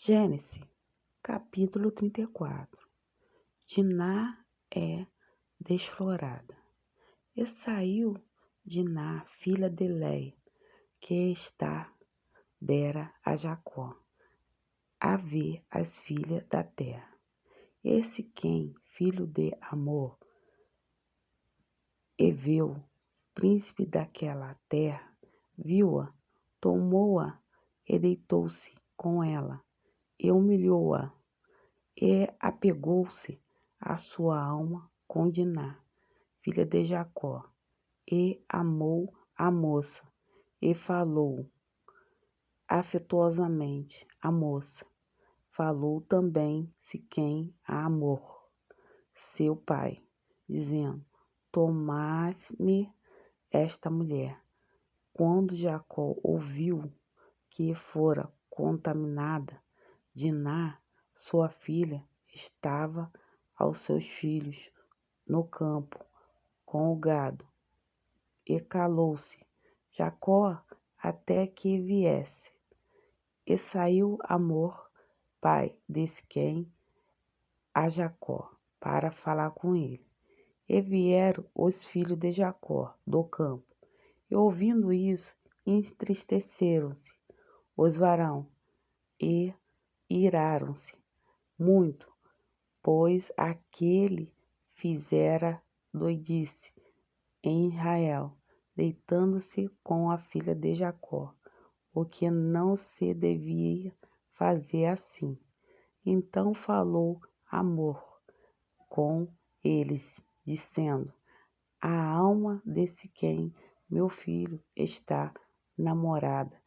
Gênesis, capítulo 34. Diná é desflorada. E saiu Diná, filha de Lé, que dera a Jacó, a ver as filhas da terra. E Siquém, filho de Amor, Eveu, príncipe daquela terra, viu-a, tomou-a e deitou-se com ela, e humilhou-a, e apegou-se à sua alma com Diná, filha de Jacó, e amou a moça, e falou afetuosamente a moça. Falou também Siquém a Amor, seu pai, dizendo: Tomaste-me esta mulher. Quando Jacó ouviu que fora contaminada, Diná, sua filha, estava aos seus filhos no campo com o gado, e calou-se Jacó até que viesse. E saiu Amor, pai de Siquém, a Jacó, para falar com ele. E vieram os filhos de Jacó do campo, e ouvindo isso, entristeceram-se os varões, e iraram-se muito, pois aquele fizera doidice em Israel, deitando-se com a filha de Jacó, o que não se devia fazer assim. Então falou Amor com eles, dizendo: A alma de Siquém, meu filho, está namorada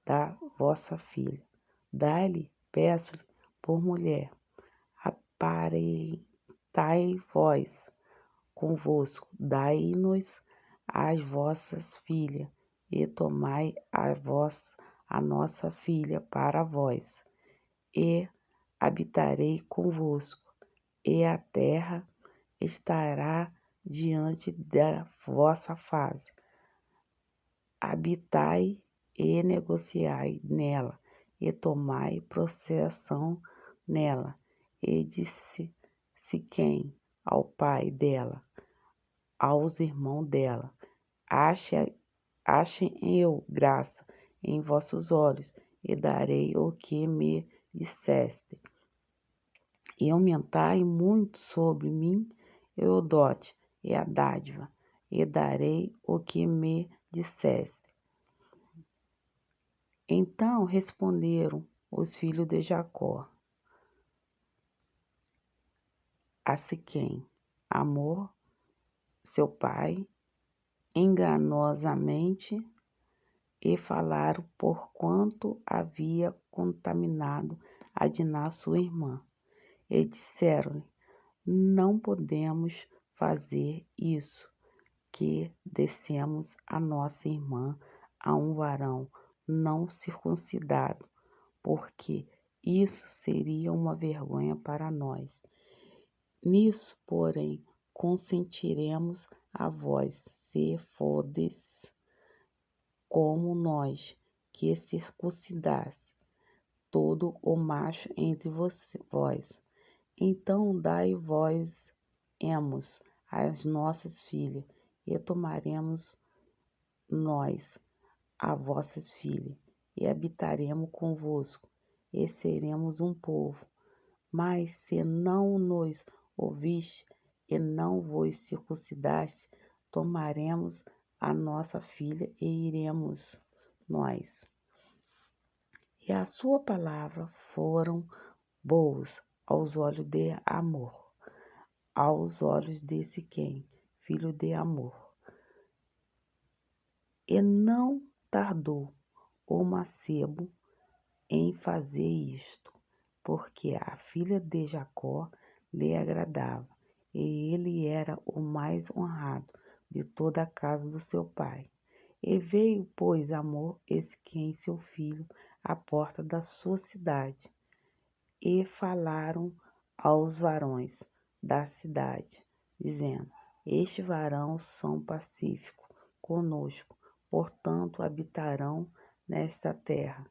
da vossa filha. Dai-lhe, peço-lhe, por mulher. Aparentai vós convosco, dai-nos as vossas filhas, e tomai a nossa filha para vós, e habitarei convosco, e a terra estará diante da vossa face. Habitai e negociai nela, e tomai possessão nela. E disse Siquém ao pai dela, aos irmãos dela: Achem eu graça em vossos olhos, e darei o que me disseste. E aumentai muito sobre mim e o dote e a dádiva, e darei o que me disseste. Então responderam os filhos de Jacó a Siquém, Amor, seu pai, enganosamente, e falaram porquanto havia contaminado a Diná, sua irmã. E disseram-lhe: Não podemos fazer isso, que dessemos a nossa irmã a um varão não circuncidado, porque isso seria uma vergonha para nós. Nisso, porém, consentiremos a vós, se fodes como nós, que circuncidasse todo o macho entre vós. Então dai vós-emos as nossas filhas, e tomaremos nós as vossas filhas, e habitaremos convosco, e seremos um povo. Mas se não nos ouviste, e não vos circuncidaste, tomaremos a nossa filha, e iremos nós. E a sua palavra foram boas aos olhos de Amor, aos olhos de Siquém, filho de Amor. E não tardou o mancebo em fazer isto, porque a filha de Jacó lhe agradava, e ele era o mais honrado de toda a casa do seu pai. E veio, pois, Amor e Siquém, seu filho, à porta da sua cidade, e falaram aos varões da cidade, dizendo: Este varão são pacíficos conosco, portanto habitarão nesta terra,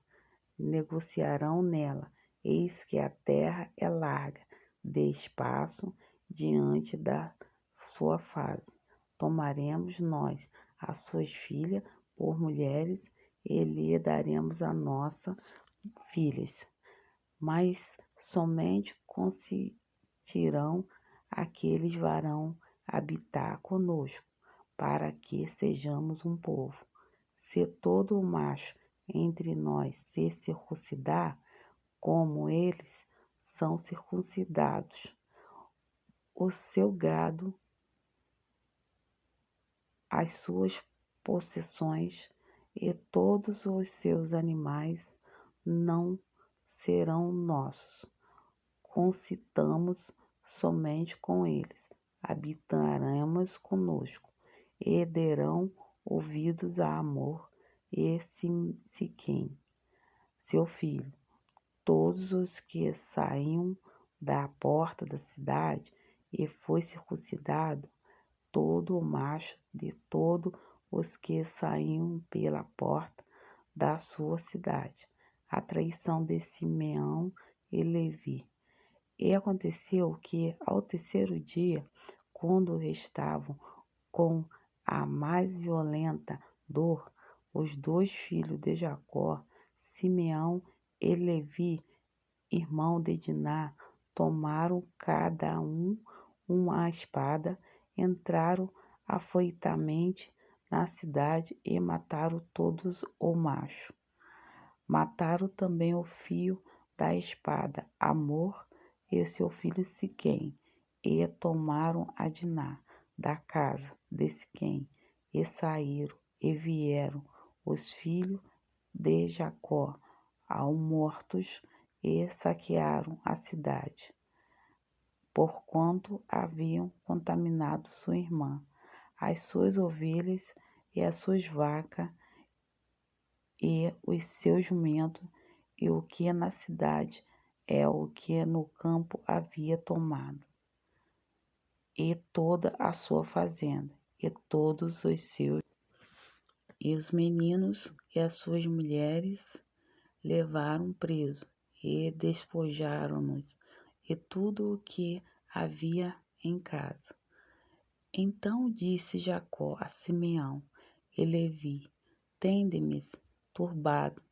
negociarão nela, eis que a terra é larga, de espaço diante da sua face. Tomaremos nós as suas filhas por mulheres e lhe daremos a nossas filhas, mas somente consentirão aqueles varão habitar conosco, para que sejamos um povo. Se todo macho entre nós se circuncidar, como eles são circuncidados, o seu gado, as suas possessões e todos os seus animais não serão nossos. Concitamos somente com eles, habitaremos conosco, e derão ouvidos a Amor e Siquém, seu filho. Todos os que saíam da porta da cidade e foi circuncidado, todo o macho de todos os que saíam pela porta da sua cidade. A traição de Simeão e Levi. E aconteceu que, ao terceiro dia, quando estavam com a mais violenta dor, os 2 filhos de Jacó, Simeão e Levi, irmão de Diná, tomaram cada um uma espada, entraram afoitamente na cidade e mataram todos o macho. Mataram também o fio da espada, Amor e seu filho Siquém, e tomaram a Diná da casa de Siquém, e saíram e vieram os filhos de Jacó ao mortos e saquearam a cidade, porquanto haviam contaminado sua irmã, as suas ovelhas e as suas vacas e os seus jumentos, e o que na cidade é o que no campo havia tomado, e toda a sua fazenda, e todos os seus, e os meninos e as suas mulheres levaram preso, e despojaram-nos, e tudo o que havia em casa. Então disse Jacó a Simeão e Levi: Tende-me turbado,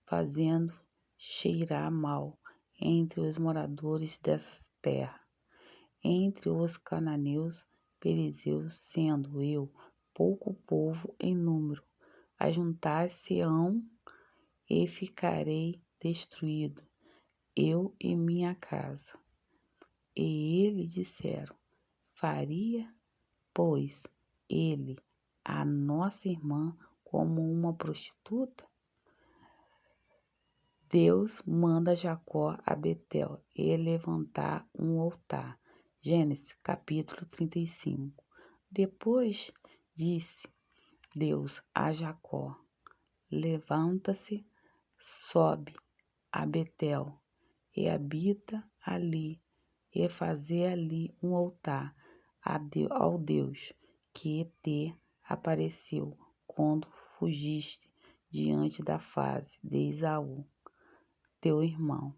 fazendo cheirar mal entre os moradores dessa terra, entre os cananeus, perizeus, sendo eu pouco povo em número. Ajuntar-se-ão e ficarei destruído, eu e minha casa. E eles disseram: Faria, pois, ele a nossa irmã como uma prostituta? Deus manda Jacó a Betel e levantar um altar. Gênesis capítulo 35. Depois disse Deus a Jacó: Levanta-se, sobe a Betel e habita ali, e fazer ali um altar ao Deus que te apareceu quando fugiste diante da face de Esaú, teu irmão.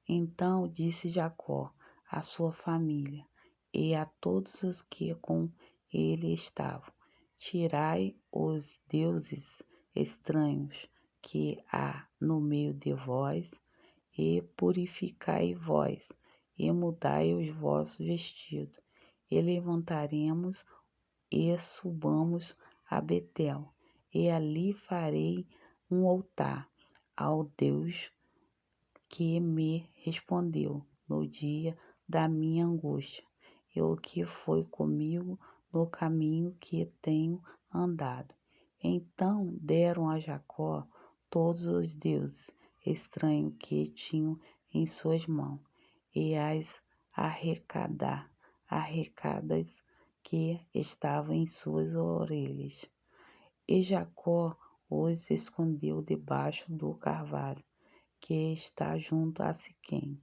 Então disse Jacó à sua família e a todos os que com ele estavam: Tirai os deuses estranhos que há no meio de vós, e purificai vós, e mudai os vossos vestidos, e levantaremos e subamos a Betel, e ali farei um altar ao Deus que me respondeu no dia da minha angústia, e o que foi comigo no caminho que tenho andado. Então deram a Jacó todos os deuses estranhos que tinham em suas mãos, e as arrecadas que estavam em suas orelhas. E Jacó os escondeu debaixo do carvalho que está junto a Siquém.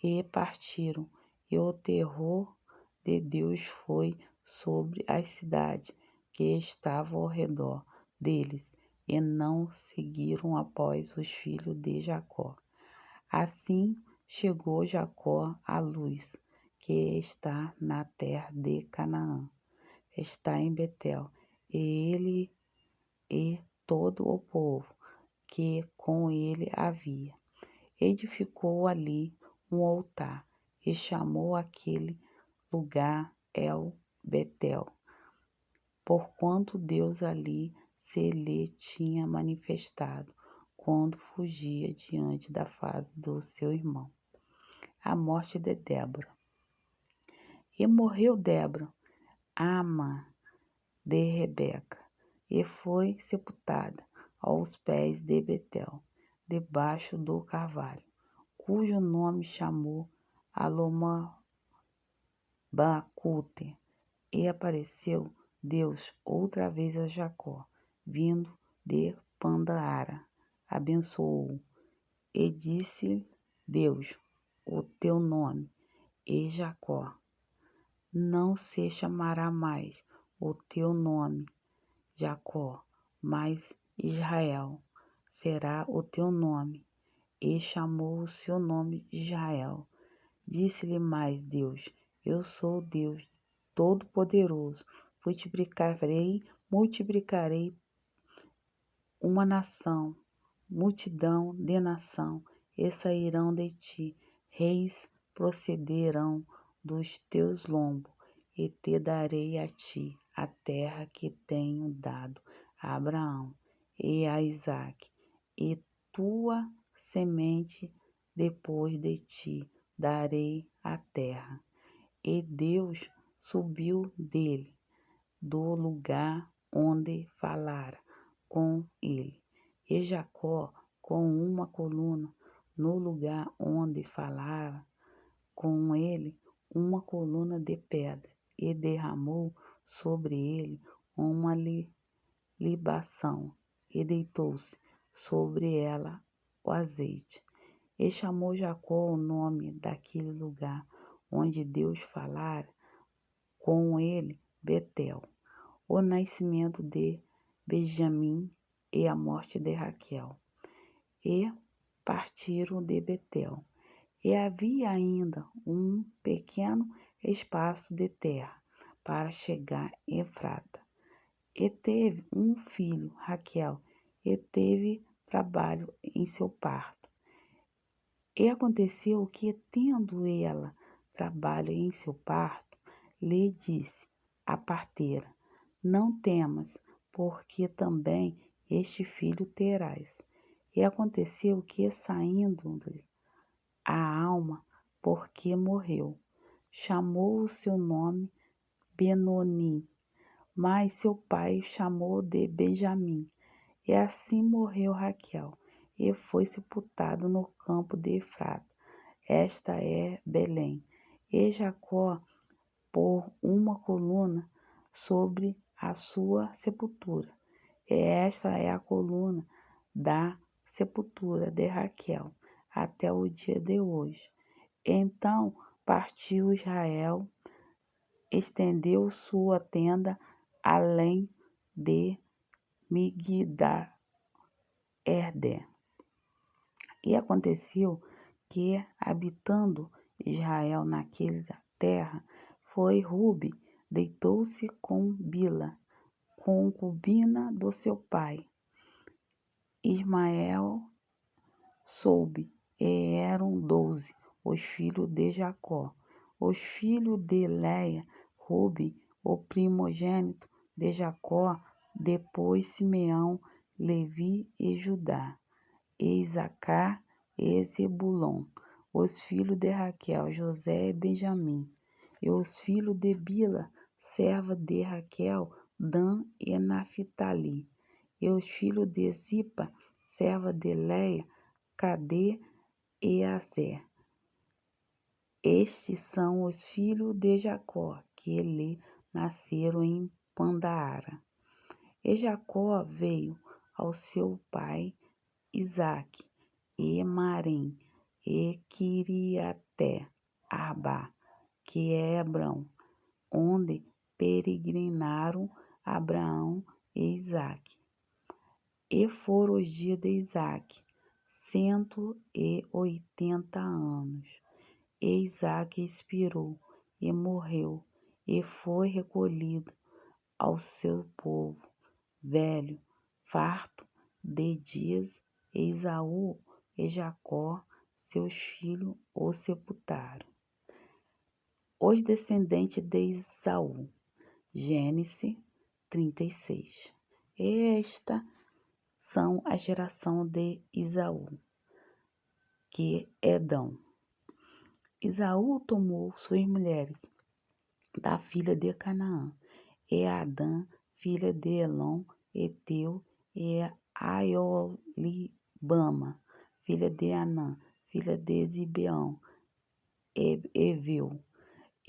E partiram, e o terror de Deus foi sobre as cidades que estavam ao redor deles, e não seguiram após os filhos de Jacó. Assim chegou Jacó à luz, que está na terra de Canaã, está em Betel, e ele e todo o povo que com ele havia. Edificou ali um altar e chamou aquele lugar El Betel, porquanto Deus ali se lhe tinha manifestado quando fugia diante da face do seu irmão. A morte de Débora. E morreu Débora, a mãe de Rebeca, e foi sepultada aos pés de Betel, debaixo do carvalho, cujo nome chamou Alomabacute. E apareceu Deus outra vez a Jacó, vindo de Pandaara, abençoou-o, e disse Deus: o teu nome é Jacó, não se chamará mais o teu nome Jacó, mas Israel será o teu nome. E chamou o seu nome Israel. Disse-lhe mais Deus: eu sou Deus Todo-Poderoso, multiplicarei uma nação, multidão de nação, e sairão de ti, reis procederão dos teus lombos, e te darei a ti a terra que tenho dado a Abraão e a Isaque, e tua semente depois de ti darei a terra. E Deus subiu dele, do lugar onde falara com ele, e Jacó com uma coluna no lugar onde falara com ele, uma coluna de pedra, e derramou sobre ele uma libação, e deitou-se sobre ela o azeite. E chamou Jacó o nome daquele lugar onde Deus falara com ele, Betel. O nascimento de Benjamim e a morte de Raquel. E partiram de Betel. E havia ainda um pequeno espaço de terra para chegar em Efrata. E teve um filho, Raquel, e teve trabalho em seu parto. E aconteceu que, tendo ela trabalho em seu parto, lhe disse a parteira: não temas, porque também este filho terás. E aconteceu que, saindo-lhe a alma, porque morreu, chamou o seu nome Benoni, mas seu pai chamou de Benjamim. E assim morreu Raquel, e foi sepultado no campo de Efrata. Esta é Belém. E Jacó pôs uma coluna sobre a sua sepultura. E esta é a coluna da sepultura de Raquel até o dia de hoje. Então partiu Israel, estendeu sua tenda além de Migdal-Eder. E aconteceu que, habitando Israel naquela terra, foi Rubi, deitou-se com Bila, concubina do seu pai. Ismael soube, e eram 12 os filhos de Jacó. Os filhos de Leia, Rubi, o primogênito de Jacó, depois Simeão, Levi e Judá, e Isacar e Zebulon. Os filhos de Raquel, José e Benjamim. E os filhos de Bila, serva de Raquel, Dan e Naphtali. E os filhos de Zipa, serva de Leia, Cadê e Azer. Estes são os filhos de Jacó, que lhe nasceram em Pandaara. E Jacó veio ao seu pai Isaque, e Marém, e Quiriaté Arba, que é Hebrão, onde peregrinaram Abraão e Isaque. E foram os dias de Isaque 180 anos. E Isaque expirou e morreu, e foi recolhido ao seu povo, velho, farto de dias. Esaú e Jacó, seus filhos, o sepultaram. Os descendentes de Esaú. Gênesis 36. Esta são a geração de Esaú, que é Edom. Esaú tomou suas mulheres da filha de Canaã, e Adã, filha de Elon, Eteu, e Aiolibama, filha de Anã, filha de Zibeão, Eveu,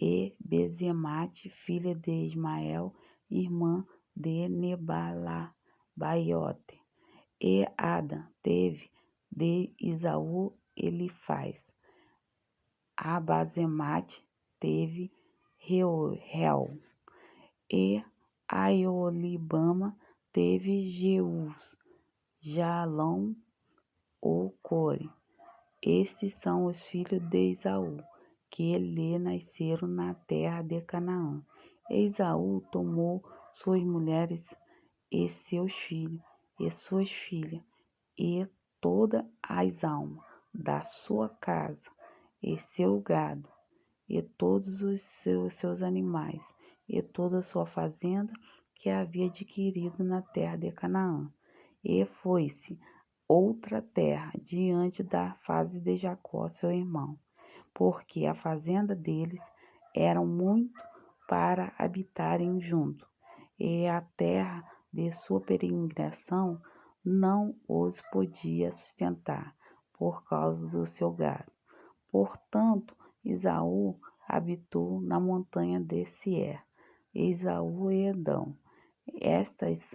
e Bezemate, filha de Ismael, irmã de Nebalabaiote. E Adã teve de Esaú Elifaz. Abazemate teve Reuel. E Aiolibama teve Jeus, Jalom, ou Core. Estes são os filhos de Esaú, que lhe nasceram na terra de Canaã. Esaú tomou suas mulheres e seus filhos e suas filhas, e todas as almas da sua casa, e seu gado, e todos os seus animais, e toda a sua fazenda que havia adquirido na terra de Canaã. E foi-se outra terra diante da face de Jacó, seu irmão, porque a fazenda deles era muito para habitarem junto, e a terra de sua peregrinação não os podia sustentar por causa do seu gado. Portanto, Esaú habitou na montanha de Seir. Esaú e Edom. Estas,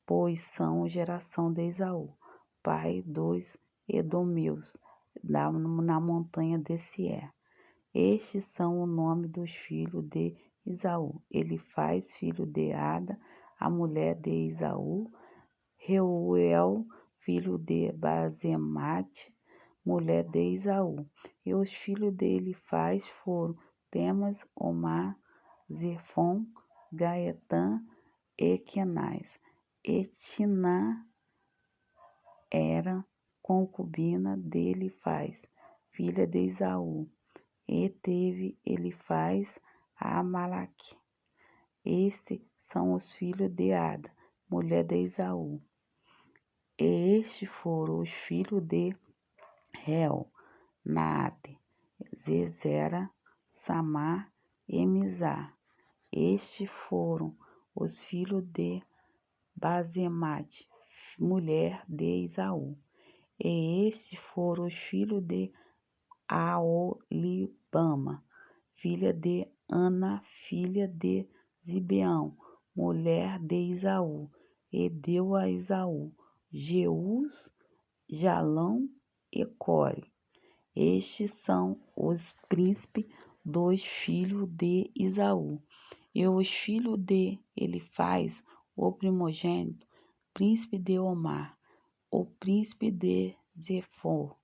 pois, são a geração de Esaú, pai dos edomeus, na montanha de Seir. Estes são o nome dos filhos de Esaú. Elifaz, filho de Ada, a mulher de Esaú. Reuel, filho de Bazemate, mulher de Esaú. E os filhos de Elifaz foram Temas, Omar, Zefon, Gaetã e Kenaz. E Tiná era concubina de Elifaz, filha de Esaú. E teve Elifaz a Amaleque. Estes são os filhos de Ada, mulher de Esaú. E estes foram os filhos de Reu, Naate, Zezera, Samar e Mizar. Estes foram os filhos de Bazemate, mulher de Esaú. E estes foram os filhos de Aolibama, filha de Ana, filha de Zibeão, mulher de Esaú. E deu a Esaú Jeus, Jalão e Core. Estes são os príncipes dos filhos de Esaú. E os filhos de Elifaz, o primogênito, príncipe de Omar, o príncipe de Zefon,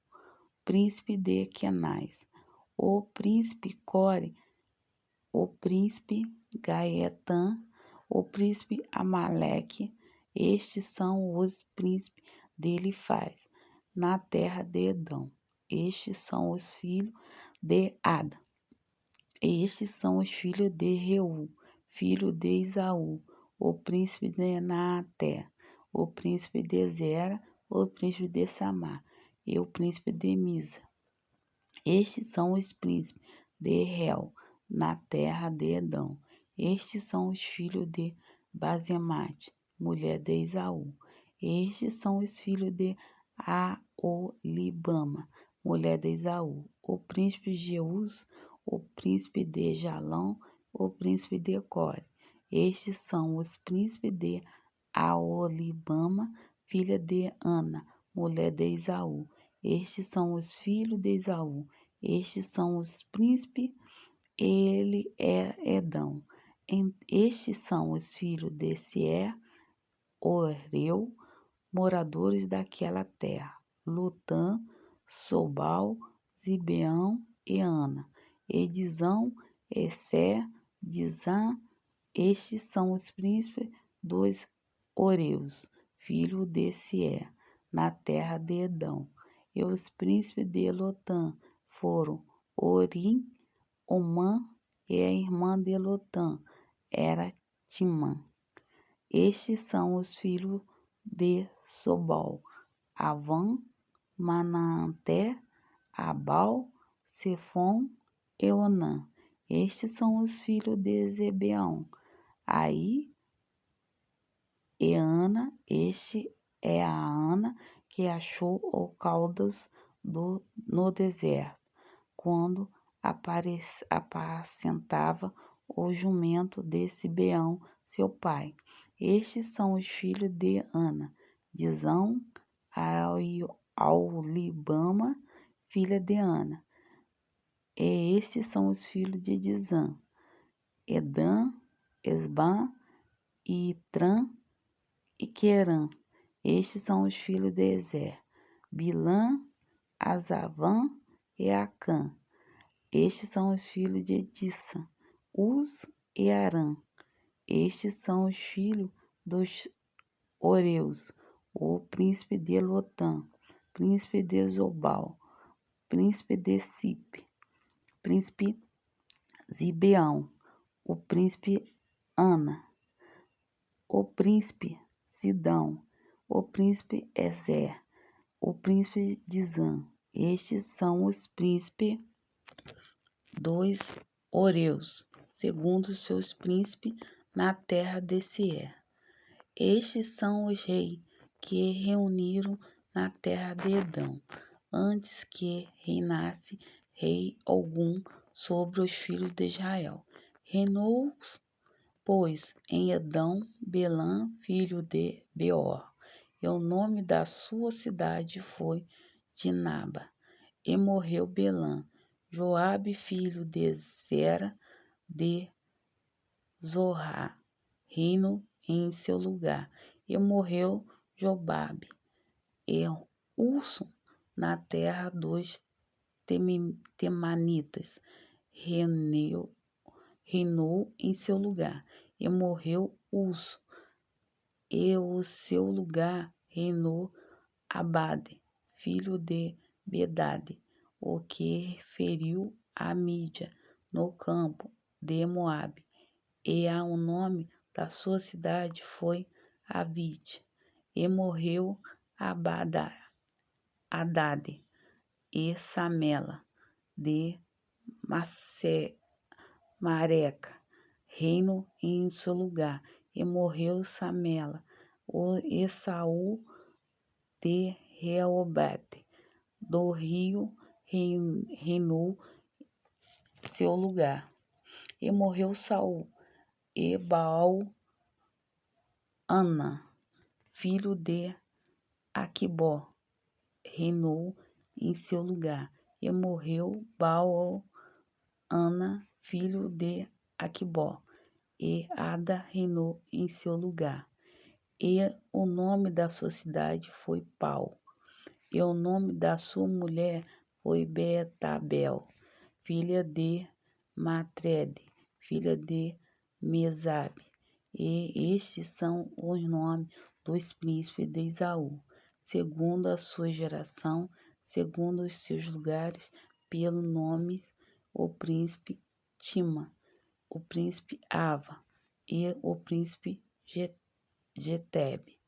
príncipe de Kenaz, o príncipe Core, o príncipe Gaetã, o príncipe Amaleque. Estes são os príncipes de Elifaz, na terra de Edom. Estes são os filhos de Ada. Estes são os filhos de Reu, filho de Esaú, o príncipe de Naaté, o príncipe de Zera, o príncipe de Samar e o príncipe de Misa. Estes são os príncipes de Reu, na terra de Edom. Estes são os filhos de Bazemate, mulher de Esaú. Estes são os filhos de Aolibama, mulher de Esaú. O príncipe Jeus, o príncipe de Jalão, o príncipe de Core. Estes são os príncipes de Aolibama, filha de Ana, mulher de Esaú. Estes são os filhos de Esaú. Estes são os príncipes, ele é Edom. Estes são os filhos de Seir, Oreu, moradores daquela terra. Lotã, Sobal, Zibeão e Ana, Edizão, Esser, Dizã. Estes são os príncipes dos Oreus, filho de Sié, na terra de Edom. E os príncipes de Lotã foram Orim, Omã, e a irmã de Lotã era Timã. Estes são os filhos de Sobal: Avã, Manaanté, Abal, Sefom e Onã. Estes são os filhos de Zebeão: Aí e Ana. Este é a Ana que achou o caldas no deserto, quando apacentava o jumento de Sibeão, seu pai. Estes são os filhos de Ana: Dizão, Aulibama, filha de Ana. E estes são os filhos de Dizã: Edã, Esbã, Itrã e Querã. Estes são os filhos de Ezer: Bilã, Azavã e Acã. Estes são os filhos de Dissa: Uz e Arã. Estes são os filhos dos Oreus: o príncipe de Lotã, príncipe de Zobal, príncipe de Sipe, príncipe Zibeão, o príncipe Ana, o príncipe Sidão, o príncipe Ezer, o príncipe Dizã. Estes são os príncipes dos Oreus, segundo seus príncipes, na terra de Sié. Estes são os reis que reuniram na terra de Edom, antes que reinasse rei algum sobre os filhos de Israel. Reinou, pois, em Edom, Belã, filho de Beor, e o nome da sua cidade foi Dinaba. E morreu Belã. Joabe, filho de Zera, de Zorá, reinou em seu lugar. E morreu Jobabe, e Urso, na terra dos Temanitas, reinou em seu lugar. E morreu Urso, e o seu lugar reinou Abade, filho de Bedade, o que feriu a Mídia no campo de Moabe. E o nome da sua cidade foi Avite. E morreu Hadade e Samela de Mareca, reino em seu lugar. E morreu Samela, e Saul de Reobote do rio reinou seu lugar. E morreu Saul, e Baal-Ana, filho de Aquibó, reinou em seu lugar. E morreu Baal-Ana, filho de Aquibó, e Ada reinou em seu lugar. E o nome da sua cidade foi Pau. E o nome da sua mulher foi Betabel, filha de Matrede, filha de Mesabe. E estes são os nomes dos príncipes de Esaú, segundo a sua geração, segundo os seus lugares, pelo nome: o príncipe Tima, o príncipe Ava e o príncipe Getebe.